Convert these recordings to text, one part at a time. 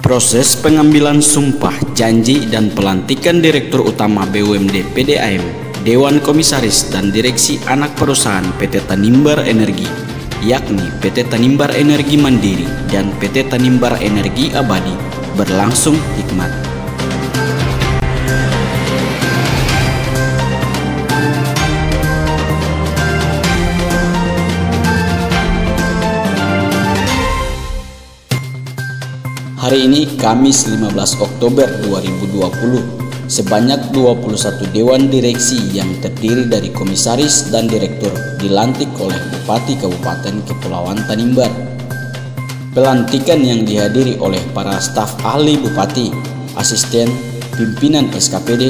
Proses pengambilan sumpah, janji, dan pelantikan Direktur Utama BUMD PDAM, Dewan Komisaris dan Direksi Anak Perusahaan PT Tanimbar Energi, yakni PT Tanimbar Energi Mandiri dan PT Tanimbar Energi Abadi, berlangsung hikmat. Hari ini Kamis 15 Oktober 2020, sebanyak 21 Dewan Direksi yang terdiri dari Komisaris dan Direktur dilantik oleh Bupati Kabupaten Kepulauan Tanimbar. Pelantikan yang dihadiri oleh para staf ahli Bupati, asisten, pimpinan SKPD,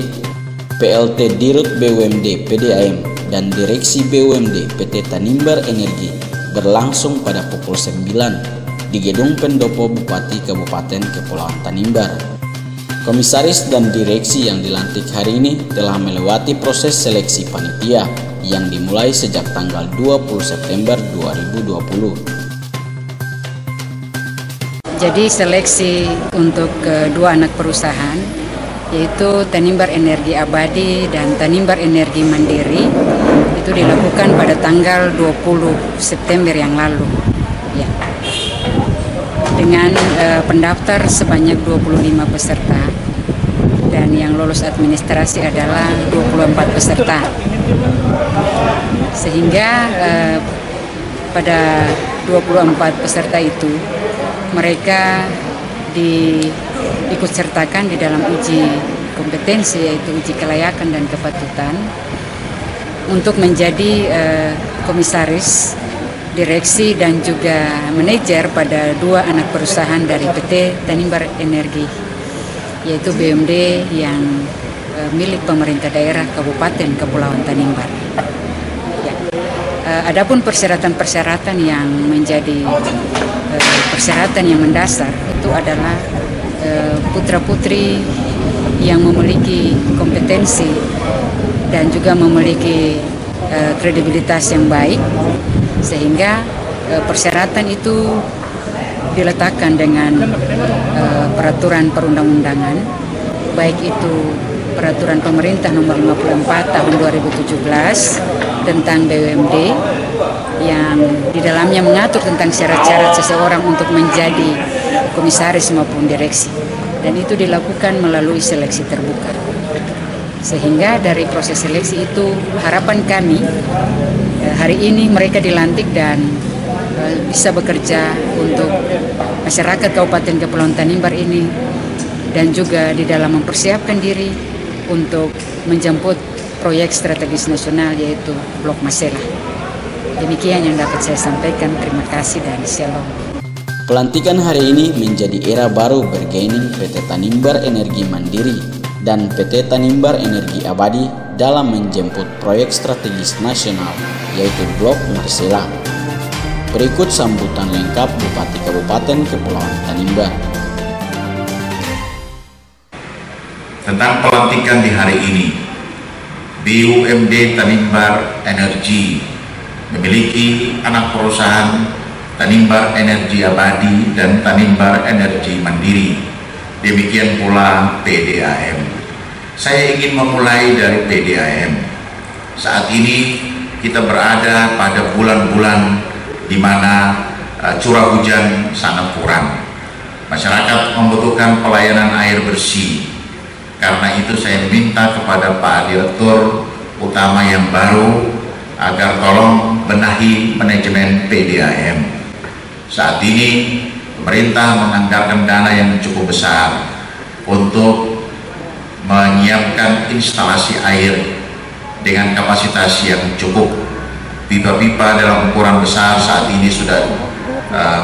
PLT Dirut BUMD PDAM, dan Direksi BUMD PT Tanimbar Energi berlangsung pada pukul 9 di Gedung Pendopo Bupati Kabupaten Kepulauan Tanimbar. Komisaris dan direksi yang dilantik hari ini telah melewati proses seleksi panitia yang dimulai sejak tanggal 20 September 2020. Jadi seleksi untuk kedua anak perusahaan, yaitu Tanimbar Energi Abadi dan Tanimbar Energi Mandiri, itu dilakukan pada tanggal 20 September yang lalu. Ya. Dengan pendaftar sebanyak 25 peserta dan yang lolos administrasi adalah 24 peserta, sehingga pada 24 peserta itu mereka diikut sertakan di dalam uji kompetensi, yaitu uji kelayakan dan kepatutan untuk menjadi komisaris, direksi, dan juga manajer pada dua anak perusahaan dari PT Tanimbar Energi, yaitu BUMD yang milik pemerintah daerah Kabupaten Kepulauan Tanimbar. Ya. Adapun persyaratan-persyaratan yang menjadi persyaratan yang mendasar itu adalah putra-putri yang memiliki kompetensi dan juga memiliki kredibilitas yang baik, sehingga persyaratan itu diletakkan dengan peraturan perundang-undangan, baik itu peraturan pemerintah nomor 54 tahun 2017 tentang BUMD yang di dalamnya mengatur tentang syarat-syarat seseorang untuk menjadi komisaris maupun direksi, dan itu dilakukan melalui seleksi terbuka. Sehingga dari proses seleksi itu harapan kami hari ini mereka dilantik dan bisa bekerja untuk masyarakat Kabupaten Kepulauan Tanimbar ini, dan juga di dalam mempersiapkan diri untuk menjemput proyek strategis nasional, yaitu Blok Masela. Demikian yang dapat saya sampaikan. Terima kasih dan shalom. Pelantikan hari ini menjadi era baru bergaining PT Tanimbar Energi Mandiri dan PT Tanimbar Energi Abadi dalam menjemput proyek strategis nasional, yaitu Blok Masela. Berikut sambutan lengkap Bupati Kabupaten Kepulauan Tanimbar. Tentang pelantikan di hari ini, BUMD Tanimbar Energi memiliki anak perusahaan Tanimbar Energi Abadi dan Tanimbar Energi Mandiri. Demikian pula PDAM. Saya ingin memulai dari PDAM. Saat ini kita berada pada bulan-bulan di mana curah hujan sangat kurang. Masyarakat membutuhkan pelayanan air bersih. Karena itu saya minta kepada Pak Direktur Utama yang baru agar tolong benahi manajemen PDAM. Saat ini pemerintah menganggarkan dana yang cukup besar untuk menyiapkan instalasi air dengan kapasitas yang cukup. Pipa-pipa dalam ukuran besar saat ini sudah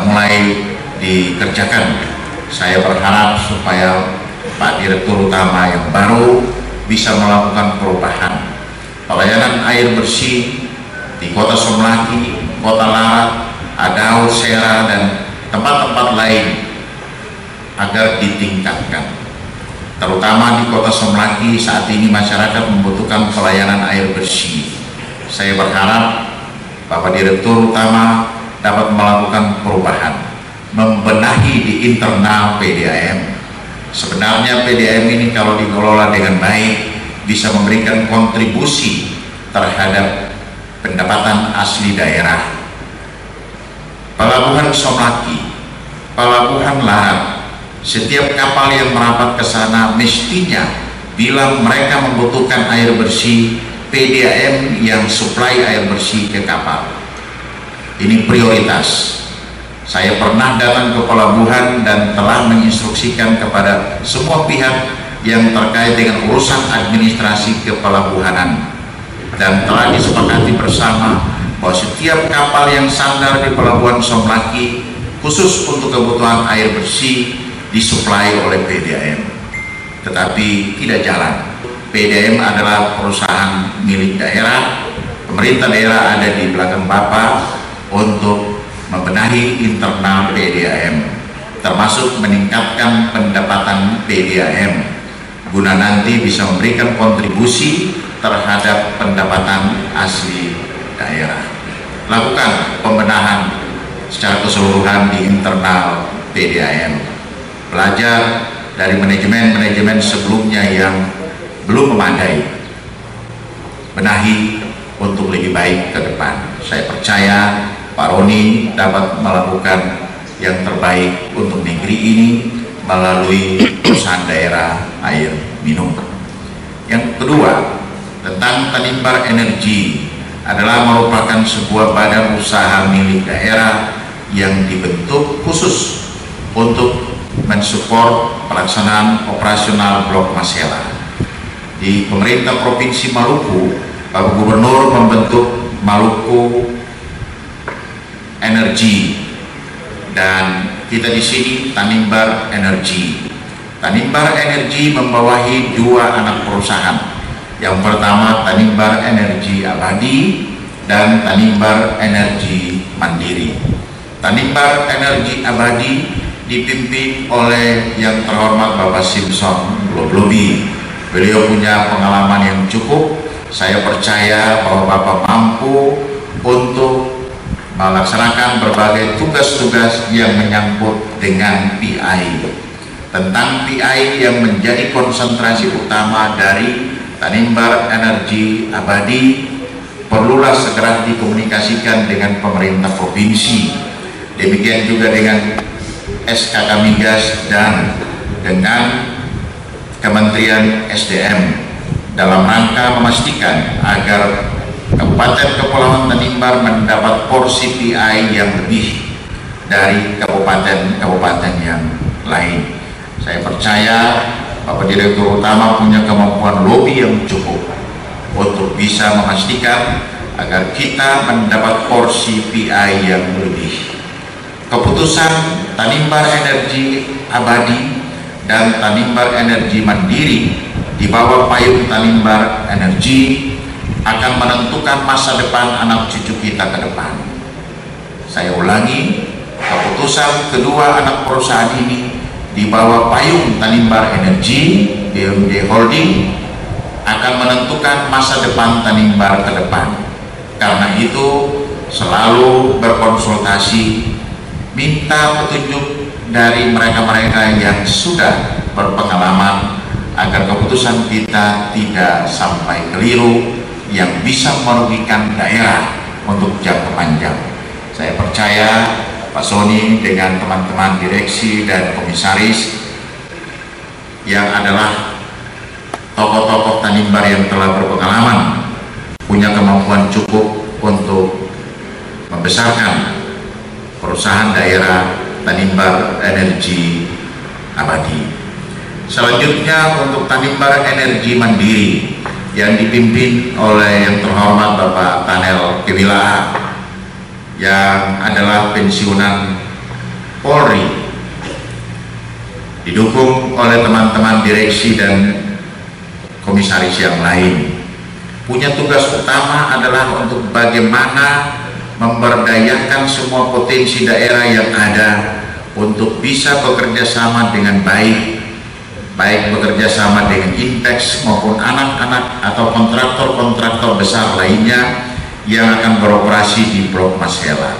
mulai dikerjakan. Saya berharap supaya Pak Direktur Utama yang baru bisa melakukan perubahan pelayanan air bersih di Kota Somlaki, Kota Larat, Adau, Sera, dan tempat-tempat lain agar ditingkatkan. Terutama di Kota Somlaki saat ini masyarakat membutuhkan pelayanan air bersih. Saya berharap Bapak Direktur Utama dapat melakukan perubahan. membenahi di internal PDAM. Sebenarnya PDAM ini kalau dikelola dengan baik bisa memberikan kontribusi terhadap pendapatan asli daerah. Pelabuhan Somlaki, Pelabuhan Lahat, setiap kapal yang merapat ke sana mestinya bila mereka membutuhkan air bersih, PDAM yang suplai air bersih ke kapal. Ini prioritas. Saya pernah datang ke pelabuhan dan telah menginstruksikan kepada semua pihak yang terkait dengan urusan administrasi kepelabuhanan, dan telah disepakati bersama bahwa setiap kapal yang sandar di Pelabuhan Somlaki khusus untuk kebutuhan air bersih disuplai oleh PDAM. Tetapi tidak jalan. PDAM adalah perusahaan milik daerah, pemerintah daerah ada di belakang Bapak untuk membenahi internal PDAM, termasuk meningkatkan pendapatan PDAM, guna nanti bisa memberikan kontribusi terhadap pendapatan asli daerah. Lakukan pembenahan secara keseluruhan di internal PDAM. Belajar dari manajemen-manajemen sebelumnya yang belum memadai. Benahi untuk lebih baik ke depan. Saya percaya Pak Roni dapat melakukan yang terbaik untuk negeri ini melalui perusahaan daerah air minum. Yang kedua, tentang Tanimbar Energi adalah merupakan sebuah badan usaha milik daerah yang dibentuk khusus untuk mensupport pelaksanaan operasional Blok Masela. Di pemerintah Provinsi Maluku, Pak Gubernur membentuk Maluku Energi, dan kita di sini Tanimbar Energi. Tanimbar Energi membawahi dua anak perusahaan. Yang pertama Tanimbar Energi Abadi dan Tanimbar Energi Mandiri. Tanimbar Energi Abadi dipimpin oleh yang terhormat Bapak Simpson Loblobi. Beliau punya pengalaman yang cukup. Saya percaya bahwa Bapak mampu untuk melaksanakan berbagai tugas-tugas yang menyangkut dengan PI. Tentang PI yang menjadi konsentrasi utama dari Tanimbar Energi Abadi, perlulah segera dikomunikasikan dengan pemerintah provinsi. Demikian juga dengan SKK Migas dan dengan Kementerian SDM dalam rangka memastikan agar Kabupaten Kepulauan Tanimbar mendapat porsi PI yang lebih dari kabupaten-kabupaten yang lain. Saya percaya Bapak Direktur Utama punya kemampuan lobi yang cukup untuk bisa memastikan agar kita mendapat porsi PI yang lebih. Keputusan Tanimbar Energi Abadi dan Tanimbar Energi Mandiri di bawah payung Tanimbar Energi akan menentukan masa depan anak cucu kita ke depan. Saya ulangi, keputusan kedua anak perusahaan ini di bawah payung Tanimbar Energi BUMD Holding akan menentukan masa depan Tanimbar ke depan. Karena itu selalu berkonsultasi, minta petunjuk dari mereka-mereka yang sudah berpengalaman agar keputusan kita tidak sampai keliru yang bisa merugikan daerah untuk jangka panjang. Saya percaya Pak Sony dengan teman-teman direksi dan komisaris yang adalah tokoh-tokoh Tanimbar yang telah berpengalaman, punya kemampuan cukup untuk membesarkan perusahaan daerah Tanimbar Energi Abadi. Selanjutnya untuk Tanimbar Energi Mandiri yang dipimpin oleh yang terhormat Bapak Tanel Kewila yang adalah pensiunan Polri, didukung oleh teman-teman direksi dan komisaris yang lain. Punya tugas utama adalah untuk bagaimana memberdayakan semua potensi daerah yang ada untuk bisa bekerja sama dengan baik bekerja sama dengan Intex maupun anak-anak atau kontraktor-kontraktor besar lainnya yang akan beroperasi di Blok Masela.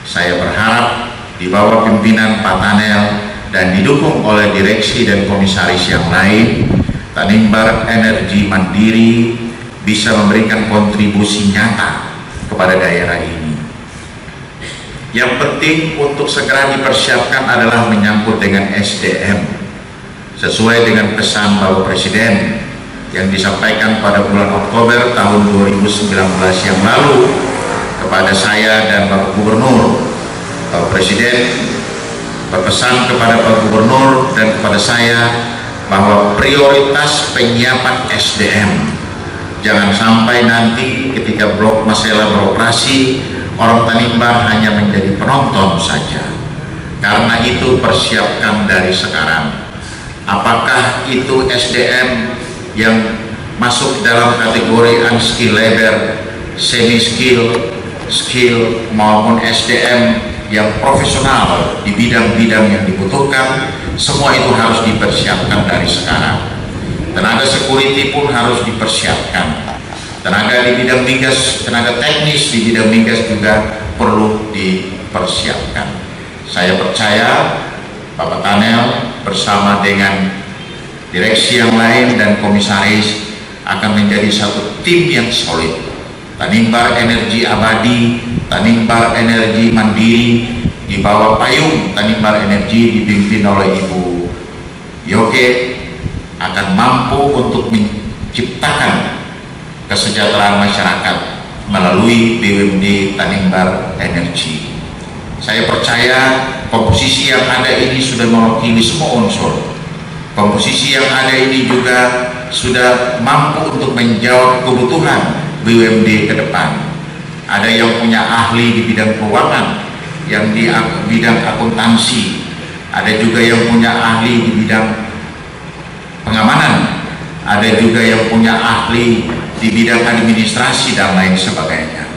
Saya berharap di bawah pimpinan Pak Tanel dan didukung oleh direksi dan komisaris yang lain, Tanimbar Energi Mandiri bisa memberikan kontribusi nyata kepada daerah ini. Yang penting untuk segera dipersiapkan adalah menyangkut dengan SDM, sesuai dengan pesan Bapak Presiden yang disampaikan pada bulan Oktober tahun 2019 yang lalu kepada saya dan Bapak Gubernur. Bapak Presiden berpesan kepada Pak Gubernur dan kepada saya bahwa prioritas penyiapan SDM. Jangan sampai nanti ketika blok Masela beroperasi, orang Tanimbar hanya menjadi penonton saja. Karena itu persiapkan dari sekarang. Apakah itu SDM yang masuk dalam kategori unskill labor, semi skill, skill maupun SDM yang profesional di bidang-bidang yang dibutuhkan, semua itu harus dipersiapkan dari sekarang. Tenaga security pun harus dipersiapkan. Tenaga di bidang migas, tenaga teknis di bidang migas juga perlu dipersiapkan. Saya percaya Bapak Tanel bersama dengan direksi yang lain dan komisaris akan menjadi satu tim yang solid. Tanimbar Energi Abadi, Tanimbar Energi Mandiri di bawah payung Tanimbar Energi dipimpin oleh Ibu Yoke akan mampu untuk menciptakan kesejahteraan masyarakat melalui BUMD Tanimbar Energi. Saya percaya komposisi yang ada ini sudah mewakili semua unsur. Komposisi yang ada ini juga sudah mampu untuk menjawab kebutuhan BUMD ke depan. Ada yang punya ahli di bidang keuangan, yang di bidang akuntansi, ada juga yang punya ahli di bidang pengamanan, ada juga yang punya ahli di bidang administrasi dan lain sebagainya.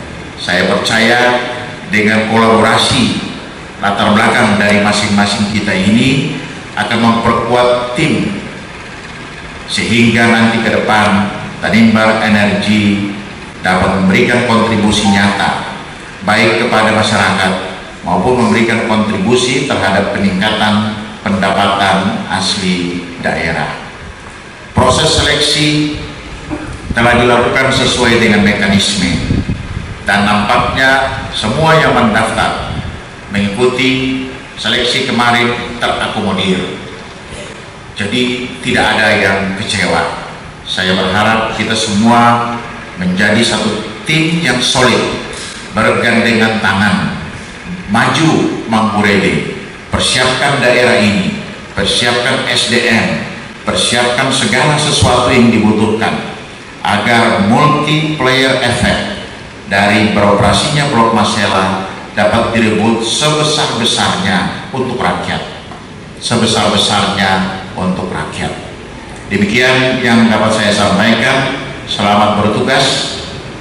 Saya percaya dengan kolaborasi latar belakang dari masing-masing kita ini akan memperkuat tim sehingga nanti ke depan Tanimbar Energi dapat memberikan kontribusi nyata baik kepada masyarakat maupun memberikan kontribusi terhadap peningkatan pendapatan asli daerah. Proses seleksi telah dilakukan sesuai dengan mekanisme dan nampaknya semua yang mendaftar mengikuti seleksi kemarin terakomodir. Jadi tidak ada yang kecewa. Saya berharap kita semua menjadi satu tim yang solid, bergandengan tangan, maju Mangkurede, persiapkan daerah ini, persiapkan SDM, persiapkan segala sesuatu yang dibutuhkan agar multiplayer efek dari beroperasinya blok Masela dapat direbut sebesar-besarnya untuk rakyat, sebesar-besarnya untuk rakyat. Demikian yang dapat saya sampaikan. Selamat bertugas,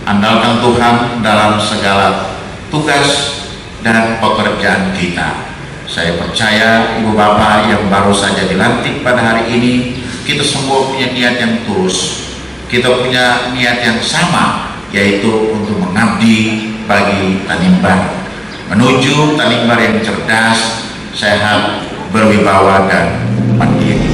andalkan Tuhan dalam segala tugas dan pekerjaan kita. Saya percaya Ibu Bapak yang baru saja dilantik pada hari ini, kita semua punya niat yang tulus, kita punya niat yang sama, yaitu untuk mengabdi bagi Tanimbar, menuju Tanimbar yang cerdas, sehat, berwibawa dan mandiri.